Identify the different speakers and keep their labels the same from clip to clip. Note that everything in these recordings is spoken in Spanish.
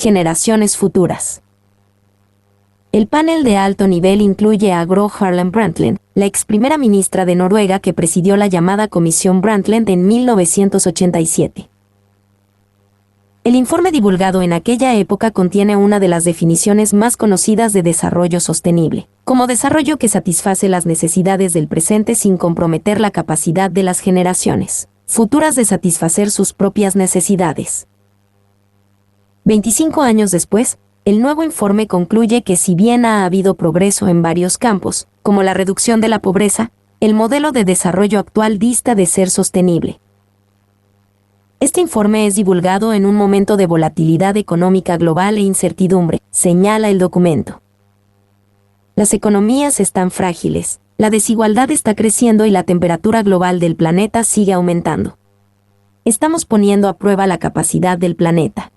Speaker 1: Generaciones futuras. El panel de alto nivel incluye a Gro Harlem Brundtland, la ex primera ministra de Noruega que presidió la llamada Comisión Brundtland en 1987. El informe divulgado en aquella época contiene una de las definiciones más conocidas de desarrollo sostenible, como desarrollo que satisface las necesidades del presente sin comprometer la capacidad de las generaciones futuras de satisfacer sus propias necesidades. 25 años después, el nuevo informe concluye que si bien ha habido progreso en varios campos, como la reducción de la pobreza, el modelo de desarrollo actual dista de ser sostenible. Este informe es divulgado en un momento de volatilidad económica global e incertidumbre, señala el documento. Las economías están frágiles, la desigualdad está creciendo y la temperatura global del planeta sigue aumentando. Estamos poniendo a prueba la capacidad del planeta.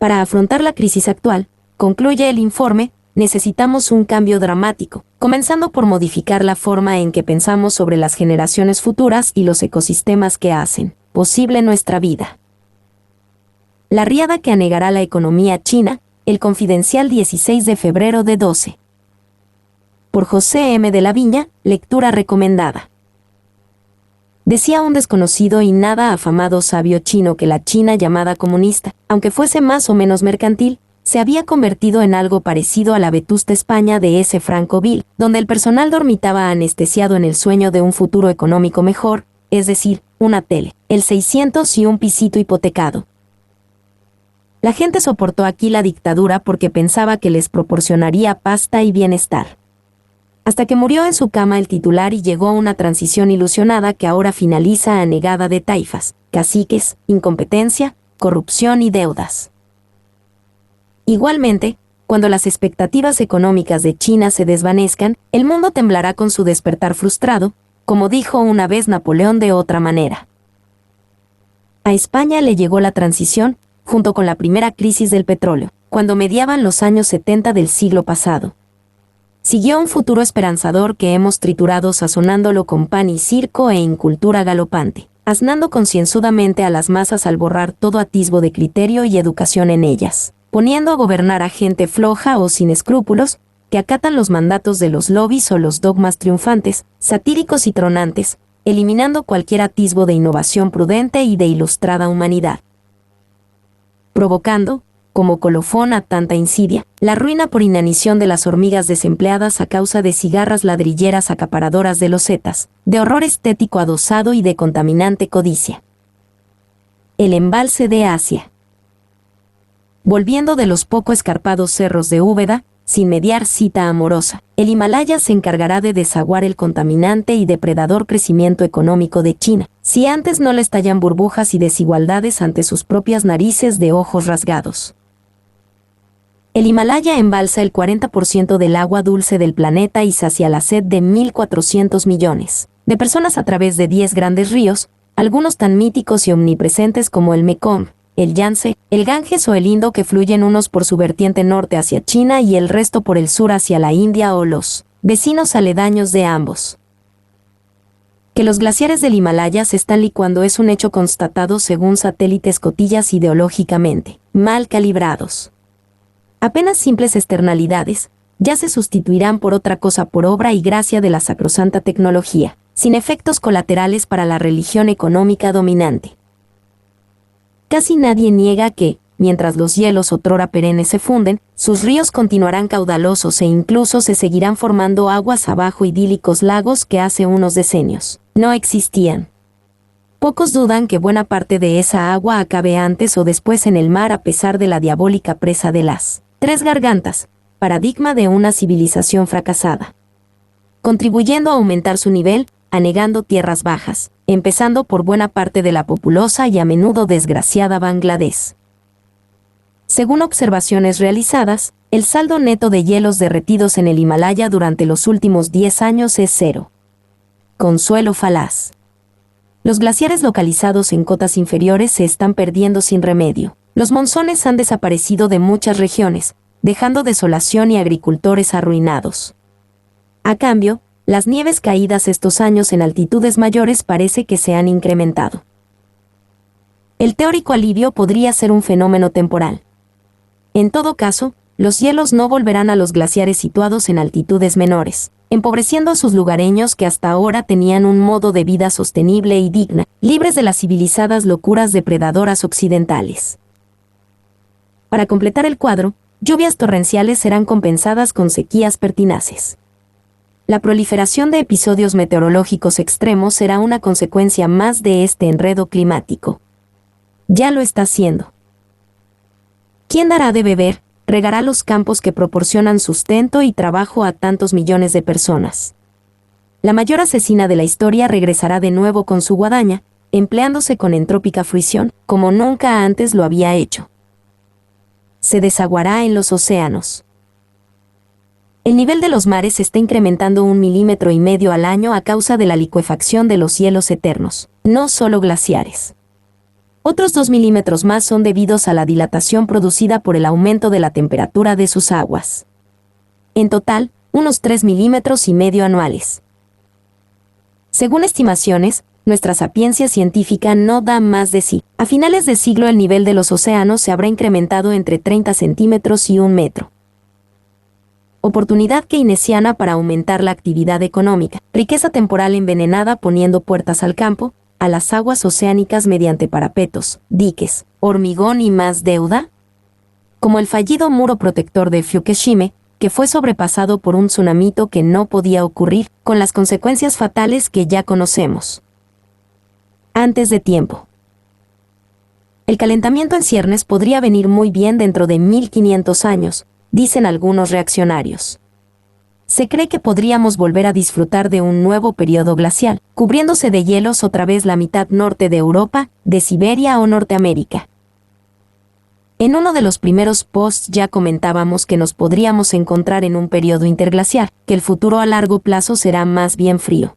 Speaker 1: Para afrontar la crisis actual, concluye el informe, necesitamos un cambio dramático, comenzando por modificar la forma en que pensamos sobre las generaciones futuras y los ecosistemas que hacen posible nuestra vida. La riada que anegará la economía china, El Confidencial 16 de febrero de 12. Por José M. de la Viña, lectura recomendada. Decía un desconocido y nada afamado sabio chino que la China llamada comunista, aunque fuese más o menos mercantil, se había convertido en algo parecido a la vetusta España de ese Franco vil, donde el personal dormitaba anestesiado en el sueño de un futuro económico mejor, es decir, una tele, el 600 y un pisito hipotecado. La gente soportó aquí la dictadura porque pensaba que les proporcionaría pasta y bienestar. Hasta que murió en su cama el titular y llegó una transición ilusionada que ahora finaliza anegada de taifas, caciques, incompetencia, corrupción y deudas. Igualmente, cuando las expectativas económicas de China se desvanezcan, el mundo temblará con su despertar frustrado, como dijo una vez Napoleón de otra manera. A España le llegó la transición, junto con la primera crisis del petróleo, cuando mediaban los años 70 del siglo pasado. Siguió un futuro esperanzador que hemos triturado sazonándolo con pan y circo e incultura galopante, asnando concienzudamente a las masas al borrar todo atisbo de criterio y educación en ellas, poniendo a gobernar a gente floja o sin escrúpulos, que acatan los mandatos de los lobbies o los dogmas triunfantes, satíricos y tronantes, eliminando cualquier atisbo de innovación prudente y de ilustrada humanidad. Provocando, como colofón a tanta insidia, la ruina por inanición de las hormigas desempleadas a causa de cigarras ladrilleras acaparadoras de losetas, de horror estético adosado y de contaminante codicia. El embalse de Asia. Volviendo de los poco escarpados cerros de Úbeda, sin mediar cita amorosa, el Himalaya se encargará de desaguar el contaminante y depredador crecimiento económico de China, si antes no le estallan burbujas y desigualdades ante sus propias narices de ojos rasgados. El Himalaya embalsa el 40% del agua dulce del planeta y sacia la sed de 1.400 millones de personas a través de 10 grandes ríos, algunos tan míticos y omnipresentes como el Mekong, el Yangtze, el Ganges o el Indo, que fluyen unos por su vertiente norte hacia China y el resto por el sur hacia la India o los vecinos aledaños de ambos. Que los glaciares del Himalaya se están licuando es un hecho constatado según satélites cotillas ideológicamente mal calibrados. Apenas simples externalidades, ya se sustituirán por otra cosa por obra y gracia de la sacrosanta tecnología, sin efectos colaterales para la religión económica dominante. Casi nadie niega que, mientras los hielos otrora perennes se funden, sus ríos continuarán caudalosos e incluso se seguirán formando aguas abajo idílicos lagos que hace unos decenios no existían. Pocos dudan que buena parte de esa agua acabe antes o después en el mar a pesar de la diabólica presa de las tres gargantas, paradigma de una civilización fracasada, contribuyendo a aumentar su nivel, anegando tierras bajas, empezando por buena parte de la populosa y a menudo desgraciada Bangladesh. Según observaciones realizadas, el saldo neto de hielos derretidos en el Himalaya durante los últimos 10 años es cero. Consuelo falaz. Los glaciares localizados en cotas inferiores se están perdiendo sin remedio. Los monzones han desaparecido de muchas regiones, dejando desolación y agricultores arruinados. A cambio, las nieves caídas estos años en altitudes mayores parece que se han incrementado. El teórico alivio podría ser un fenómeno temporal, En todo caso, los hielos no volverán a los glaciares situados en altitudes menores, empobreciendo a sus lugareños que hasta ahora tenían un modo de vida sostenible y digna, libres de las civilizadas locuras depredadoras occidentales. Para completar el cuadro, lluvias torrenciales serán compensadas con sequías pertinaces. La proliferación de episodios meteorológicos extremos será una consecuencia más de este enredo climático. Ya lo está haciendo. ¿Quién dará de beber, regará los campos que proporcionan sustento y trabajo a tantos millones de personas? La mayor asesina de la historia regresará de nuevo con su guadaña, empleándose con entrópica fruición, como nunca antes lo había hecho. Se desaguará en los océanos. El nivel de los mares está incrementando 1,5 milímetros al año a causa de la licuefacción de los hielos eternos, no solo glaciares. Otros 2 milímetros más son debidos a la dilatación producida por el aumento de la temperatura de sus aguas. En total, unos 3,5 milímetros anuales. Según estimaciones, nuestra sapiencia científica no da más de sí. A finales de siglo el nivel de los océanos se habrá incrementado entre 30 centímetros y 1 metro. Oportunidad keynesiana para aumentar la actividad económica, riqueza temporal envenenada poniendo puertas al campo, a las aguas oceánicas mediante parapetos, diques, hormigón y más deuda. Como el fallido muro protector de Fukushima, que fue sobrepasado por un tsunamito que no podía ocurrir, con las consecuencias fatales que ya conocemos. Antes de tiempo. El calentamiento en ciernes podría venir muy bien dentro de 1500 años, dicen algunos reaccionarios. Se cree que podríamos volver a disfrutar de un nuevo periodo glacial, cubriéndose de hielos otra vez la mitad norte de Europa, de Siberia o Norteamérica. En uno de los primeros posts ya comentábamos que nos podríamos encontrar en un periodo interglacial, que el futuro a largo plazo será más bien frío.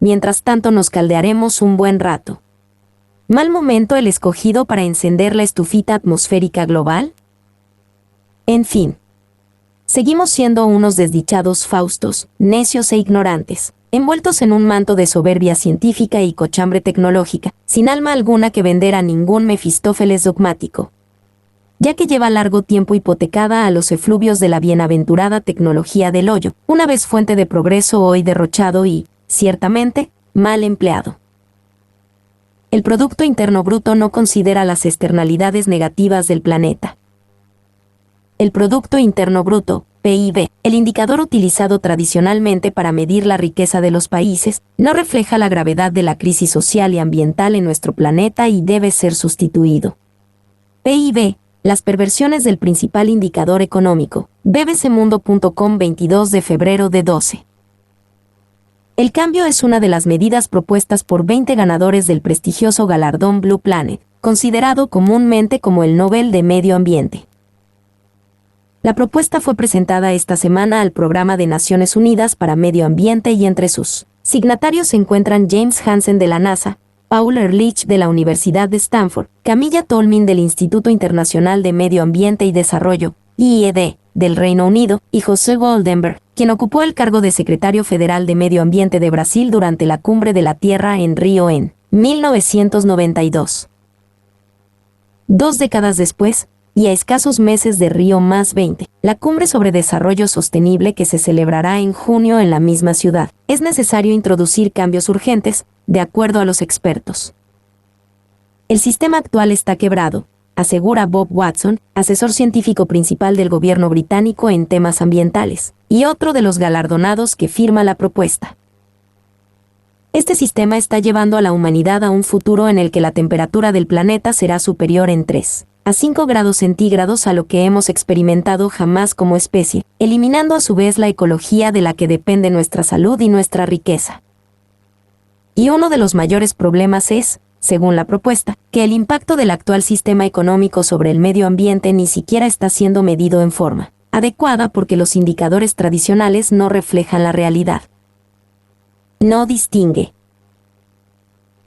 Speaker 1: Mientras tanto nos caldearemos un buen rato. ¿Mal momento el escogido para encender la estufita atmosférica global? En fin. Seguimos siendo unos desdichados faustos, necios e ignorantes, envueltos en un manto de soberbia científica y cochambre tecnológica, sin alma alguna que vender a ningún Mefistófeles dogmático. Ya que lleva largo tiempo hipotecada a los efluvios de la bienaventurada tecnología del hoyo, una vez fuente de progreso hoy derrochado y, ciertamente, mal empleado. El Producto Interno Bruto no considera las externalidades negativas del planeta. El Producto Interno Bruto, PIB, el indicador utilizado tradicionalmente para medir la riqueza de los países, no refleja la gravedad de la crisis social y ambiental en nuestro planeta y debe ser sustituido. PIB, las perversiones del principal indicador económico, bbcmundo.com 22 de febrero de 12. El cambio es una de las medidas propuestas por 20 ganadores del prestigioso galardón Blue Planet, considerado comúnmente como el Nobel de Medio Ambiente. La propuesta fue presentada esta semana al Programa de Naciones Unidas para Medio Ambiente y entre sus signatarios se encuentran James Hansen de la NASA, Paul Ehrlich de la Universidad de Stanford, Camilla Tolmin del Instituto Internacional de Medio Ambiente y Desarrollo, IED, del Reino Unido, y José Goldenberg, quien ocupó el cargo de Secretario Federal de Medio Ambiente de Brasil durante la Cumbre de la Tierra en Río en 1992. 2 décadas después, y a escasos meses de Río +20, la Cumbre sobre Desarrollo Sostenible que se celebrará en junio en la misma ciudad, es necesario introducir cambios urgentes, de acuerdo a los expertos. El sistema actual está quebrado, asegura Bob Watson, asesor científico principal del gobierno británico en temas ambientales, y otro de los galardonados que firma la propuesta. Este sistema está llevando a la humanidad a un futuro en el que la temperatura del planeta será superior en 3 a 5 grados centígrados a lo que hemos experimentado jamás como especie, eliminando a su vez la ecología de la que depende nuestra salud y nuestra riqueza. Y uno de los mayores problemas es, según la propuesta, que el impacto del actual sistema económico sobre el medio ambiente ni siquiera está siendo medido en forma adecuada porque los indicadores tradicionales no reflejan la realidad. No distingue.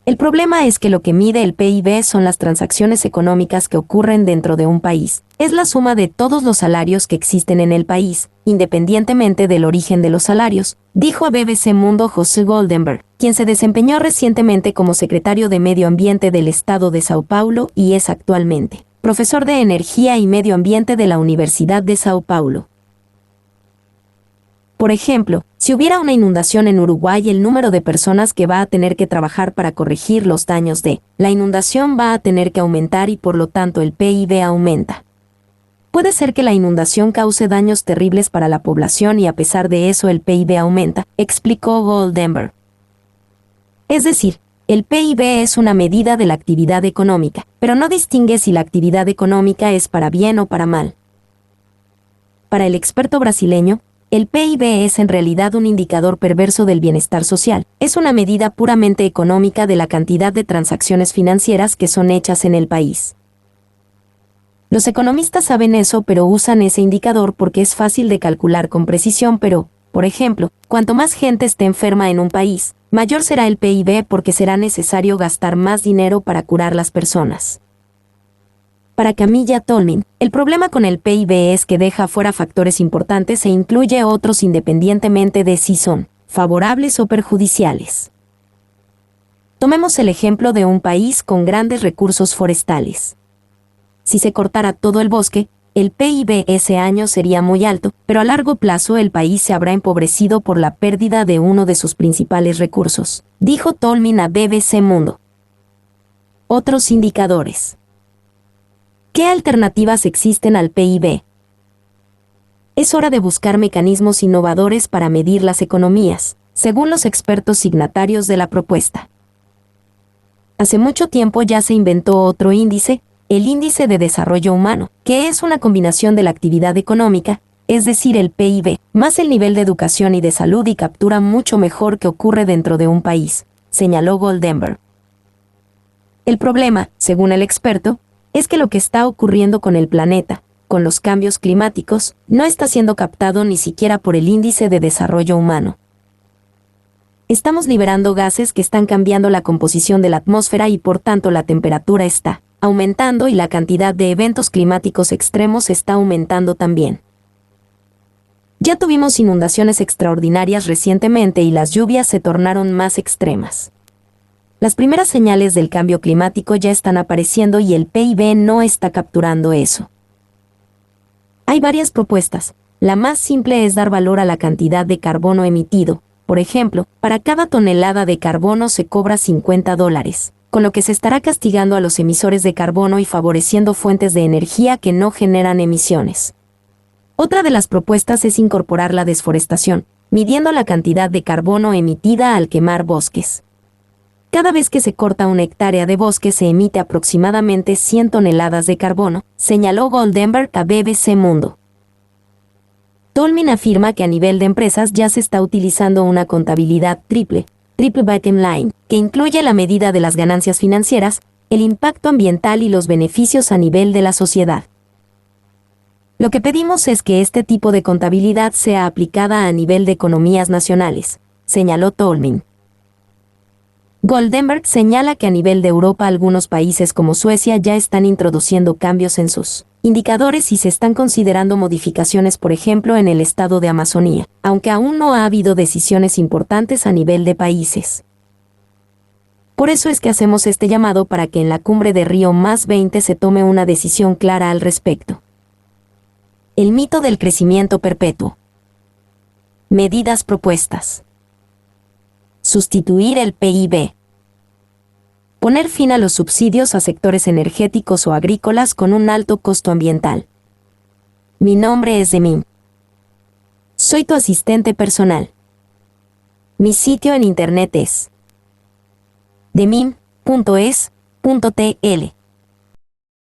Speaker 1: El problema es que lo que mide el PIB son las transacciones económicas que ocurren dentro de un país. Es la suma de todos los salarios que existen en el país, independientemente del origen de los salarios, dijo a BBC Mundo José Goldenberg, quien se desempeñó recientemente como secretario de Medio Ambiente del Estado de Sao Paulo y es actualmente profesor de Energía y Medio Ambiente de la Universidad de Sao Paulo. Por ejemplo, si hubiera una inundación en Uruguay, el número de personas que va a tener que trabajar para corregir los daños de la inundación va a tener que aumentar y por lo tanto el PIB aumenta. Puede ser que la inundación cause daños terribles para la población y a pesar de eso el PIB aumenta, explicó Goldenberg. Es decir, el PIB es una medida de la actividad económica, pero no distingue si la actividad económica es para bien o para mal. Para el experto brasileño, el PIB es en realidad un indicador perverso del bienestar social. Es una medida puramente económica de la cantidad de transacciones financieras que son hechas en el país. Los economistas saben eso, pero usan ese indicador porque es fácil de calcular con precisión, pero, por ejemplo, cuanto más gente esté enferma en un país, mayor será el PIB porque será necesario gastar más dinero para curar las personas. Para Camilla Tolmin, el problema con el PIB es que deja fuera factores importantes e incluye otros independientemente de si son favorables o perjudiciales. Tomemos el ejemplo de un país con grandes recursos forestales. Si se cortara todo el bosque, el PIB ese año sería muy alto, pero a largo plazo el país se habrá empobrecido por la pérdida de uno de sus principales recursos, dijo Tolmin a BBC Mundo. Otros indicadores. ¿Qué alternativas existen al PIB? Es hora de buscar mecanismos innovadores para medir las economías, según los expertos signatarios de la propuesta. Hace mucho tiempo ya se inventó otro índice, el Índice de Desarrollo Humano, que es una combinación de la actividad económica, es decir, el PIB, más el nivel de educación y de salud y captura mucho mejor que ocurre dentro de un país, señaló Goldenberg. El problema, según el experto, es que lo que está ocurriendo con el planeta, con los cambios climáticos, no está siendo captado ni siquiera por el Índice de Desarrollo Humano. Estamos liberando gases que están cambiando la composición de la atmósfera y por tanto la temperatura está aumentando y la cantidad de eventos climáticos extremos está aumentando también. Ya tuvimos inundaciones extraordinarias recientemente y las lluvias se tornaron más extremas. Las primeras señales del cambio climático ya están apareciendo y el PIB no está capturando eso. Hay varias propuestas. La más simple es dar valor a la cantidad de carbono emitido. Por ejemplo, para cada tonelada de carbono se cobra $50, con lo que se estará castigando a los emisores de carbono y favoreciendo fuentes de energía que no generan emisiones. Otra de las propuestas es incorporar la desforestación, midiendo la cantidad de carbono emitida al quemar bosques. Cada vez que se corta una hectárea de bosque se emite aproximadamente 100 toneladas de carbono, señaló Goldenberg a BBC Mundo. Tolmin afirma que a nivel de empresas ya se está utilizando una contabilidad triple bottom line, que incluye la medida de las ganancias financieras, el impacto ambiental y los beneficios a nivel de la sociedad. Lo que pedimos es que este tipo de contabilidad sea aplicada a nivel de economías nacionales, señaló Tolmin. Goldenberg señala que a nivel de Europa algunos países como Suecia ya están introduciendo cambios en sus indicadores y se están considerando modificaciones, por ejemplo, en el estado de Amazonía, aunque aún no ha habido decisiones importantes a nivel de países. Por eso es que hacemos este llamado para que en la cumbre de Río+20 se tome una decisión clara al respecto. El mito del crecimiento perpetuo. Medidas propuestas. Sustituir el PIB. Poner fin a los subsidios a sectores energéticos o agrícolas con un alto costo ambiental. Mi nombre es Demim. Soy tu asistente personal. Mi sitio en internet es demim.es.tl.